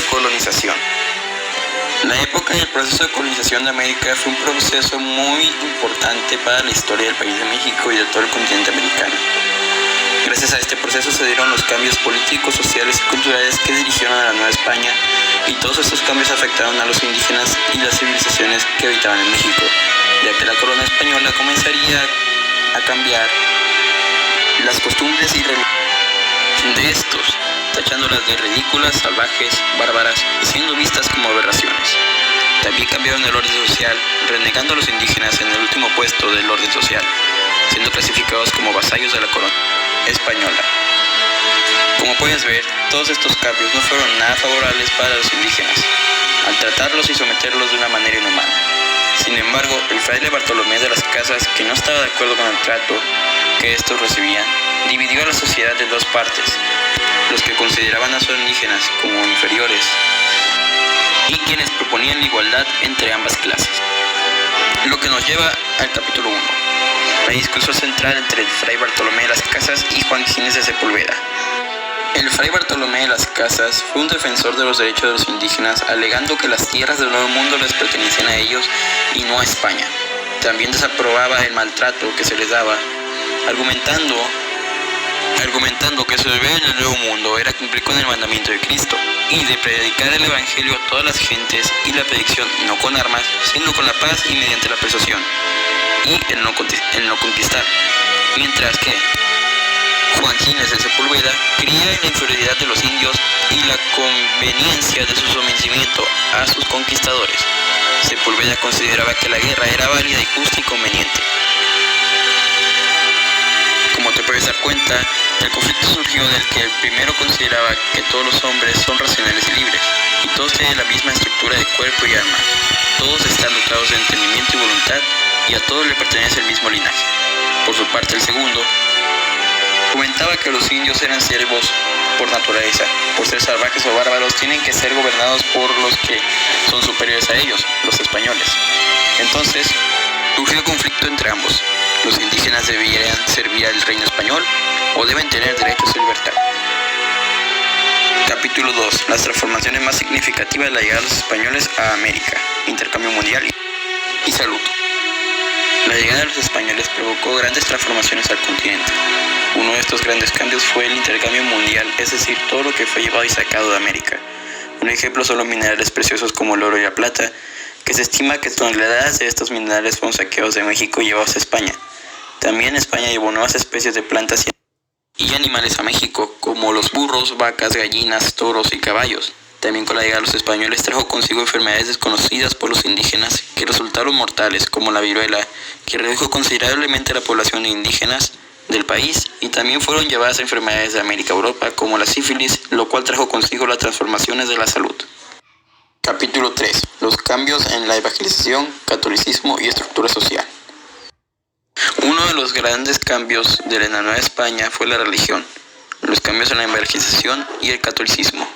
colonización. La época del proceso de colonización de América fue un proceso muy importante para la historia del país de México y de todo el continente americano. Gracias a este proceso se dieron los cambios políticos, sociales y culturales que dirigieron a la Nueva España, y todos estos cambios afectaron a los indígenas y las civilizaciones que habitaban en México, ya que la corona española comenzaría a cambiar las costumbres y religiones de estos, tachándolas de ridículas, salvajes, bárbaras y siendo vistas como aberraciones. También cambiaron el orden social, renegando a los indígenas en el último puesto del orden social, siendo clasificados como vasallos de la corona española. Como puedes ver, todos estos cambios no fueron nada favorables para los indígenas, al tratarlos y someterlos de una manera inhumana. Sin embargo, el fraile Bartolomé de las Casas, que no estaba de acuerdo con el trato que estos recibían, dividió a la sociedad en dos partes: los que consideraban a los indígenas como inferiores y quienes proponían la igualdad entre ambas clases. Lo que nos lleva al capítulo 1, la discusión central entre el fray Bartolomé de las Casas y Juan Gines de Sepúlveda. El fray Bartolomé de las Casas fue un defensor de los derechos de los indígenas, alegando que las tierras del Nuevo Mundo les pertenecían a ellos y no a España. También desaprobaba el maltrato que se les daba, argumentando que su deber en el Nuevo Mundo era cumplir con el mandamiento de Cristo y de predicar el Evangelio a todas las gentes, y la predicción no con armas, sino con la paz y mediante la persuasión, y el no conquistar. Mientras que Juan Gines de Sepúlveda creía en la inferioridad de los indios y la conveniencia de su sometimiento a sus conquistadores. Sepúlveda consideraba que la guerra era válida y justa y conveniente. Como te puedes dar cuenta, el conflicto surgió del que el primero consideraba que todos los hombres son racionales y libres, y todos tienen la misma estructura de cuerpo y alma. Todos están dotados de entendimiento y voluntad, y a todos le pertenece el mismo linaje. Por su parte, el segundo comentaba que los indios eran siervos por naturaleza. Por ser salvajes o bárbaros, tienen que ser gobernados por los que son superiores a ellos, los españoles. Entonces, surgió conflicto entre ambos. Los indígenas deberían servir al reino español o deben tener derechos y libertad. Capítulo 2. Las transformaciones más significativas de la llegada de los españoles a América: intercambio mundial y salud. La llegada de los españoles provocó grandes transformaciones al continente. Uno de estos grandes cambios fue el intercambio mundial, es decir, todo lo que fue llevado y sacado de América. Un ejemplo son los minerales preciosos como el oro y la plata, que se estima que toneladas de estos minerales fueron saqueados de México y llevados a España. También España llevó nuevas especies de plantas y animales a México, como los burros, vacas, gallinas, toros y caballos. También con la llegada de los españoles trajo consigo enfermedades desconocidas por los indígenas que resultaron mortales, como la viruela, que redujo considerablemente la población de indígenas del país, y también fueron llevadas enfermedades de América a Europa, como la sífilis, lo cual trajo consigo las transformaciones de la salud. Capítulo 3. Los cambios en la evangelización, catolicismo y estructura social. Uno de los grandes cambios de la Nueva España fue la religión, los cambios en la evangelización y el catolicismo.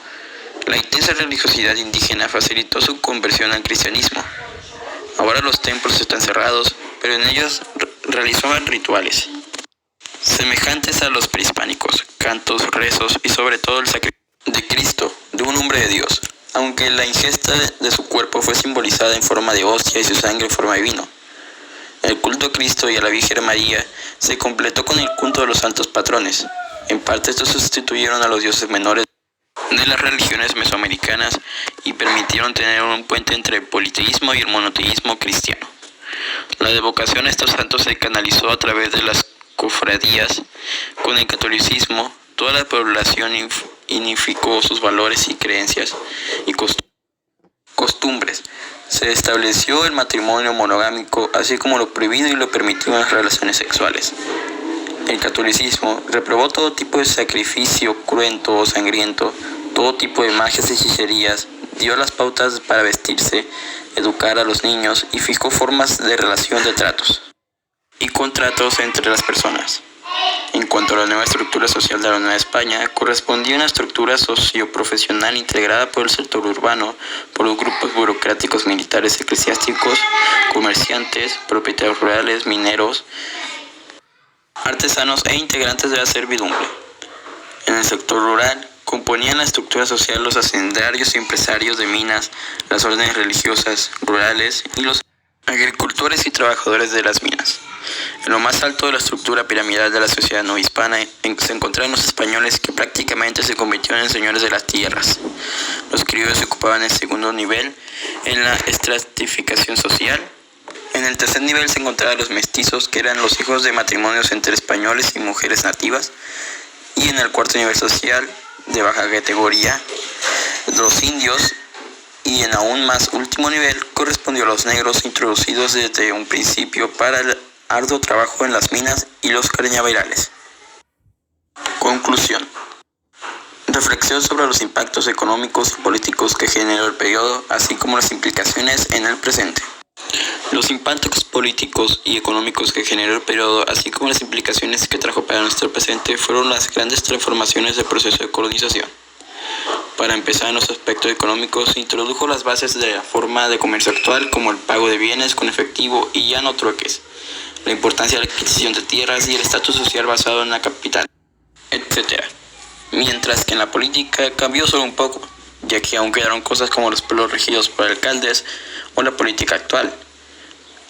La intensa religiosidad indígena facilitó su conversión al cristianismo. Ahora los templos están cerrados, pero en ellos realizaban rituales semejantes a los prehispánicos, cantos, rezos y sobre todo el sacrificio de Cristo, de un hombre de Dios, aunque la ingesta de su cuerpo fue simbolizada en forma de hostia y su sangre en forma de vino. El culto a Cristo y a la Virgen María se completó con el culto de los santos patrones. En parte estos sustituyeron a los dioses menores de las religiones mesoamericanas y permitieron tener un puente entre el politeísmo y el monoteísmo cristiano. La devocación a estos santos se canalizó a través de las cofradías. Con el catolicismo, toda la población unificó sus valores y creencias y costumbres. Se estableció el matrimonio monogámico, así como lo prohibido y lo permitido en las relaciones sexuales. El catolicismo reprobó todo tipo de sacrificio cruento o sangriento, todo tipo de magias y hechicerías, dio las pautas para vestirse, educar a los niños y fijó formas de relación de tratos y contratos entre las personas. En cuanto a la nueva estructura social de la Nueva España, correspondía a una estructura socioprofesional integrada por el sector urbano, por los grupos burocráticos, militares, eclesiásticos, comerciantes, propietarios rurales, mineros, artesanos e integrantes de la servidumbre. En el sector rural Componían la estructura social los hacendarios y empresarios de minas, las órdenes religiosas, rurales y los agricultores y trabajadores de las minas. En lo más alto de la estructura piramidal de la sociedad no hispana se encontraban los españoles, que prácticamente se convirtieron en señores de las tierras. Los criollos ocupaban el segundo nivel en la estratificación social. En el tercer nivel se encontraban los mestizos, que eran los hijos de matrimonios entre españoles y mujeres nativas. Y en el cuarto nivel social, de baja categoría, los indios. Y en aún más último nivel correspondió a los negros, introducidos desde un principio para el arduo trabajo en las minas y los cañaverales. Conclusión. Reflexión sobre los impactos económicos y políticos que generó el periodo, así como las implicaciones en el presente. Los impactos políticos y económicos que generó el periodo, así como las implicaciones que trajo para nuestro presente, fueron las grandes transformaciones del proceso de colonización. Para empezar, en los aspectos económicos, se introdujo las bases de la forma de comercio actual, como el pago de bienes con efectivo y ya no trueques, la importancia de la adquisición de tierras y el estatus social basado en la capital, etc. Mientras que en la política cambió solo un poco, ya que aún quedaron cosas como los pueblos regidos por alcaldes o la política actual.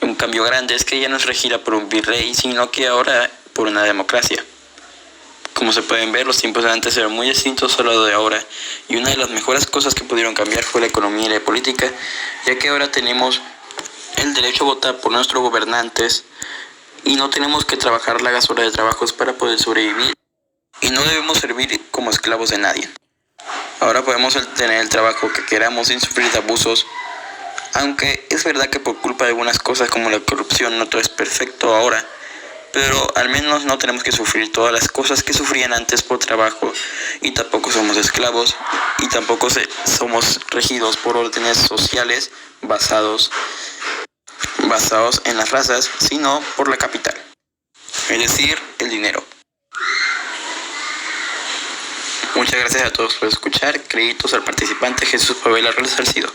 Un cambio grande es que ya no es regida por un virrey, sino que ahora por una democracia. Como se pueden ver, los tiempos de antes eran muy distintos a lo de ahora, y una de las mejores cosas que pudieron cambiar fue la economía y la política, ya que ahora tenemos el derecho a votar por nuestros gobernantes y no tenemos que trabajar largas horas de trabajos para poder sobrevivir, y no debemos servir como esclavos de nadie. Ahora podemos tener el trabajo que queramos sin sufrir de abusos, aunque es verdad que por culpa de algunas cosas como la corrupción no todo es perfecto ahora, pero al menos no tenemos que sufrir todas las cosas que sufrían antes por trabajo, y tampoco somos esclavos, y tampoco somos regidos por órdenes sociales basados en las razas, sino por la capital, es decir, el dinero. Muchas gracias a todos por escuchar. Créditos al participante Jesús Pavel Resarcido.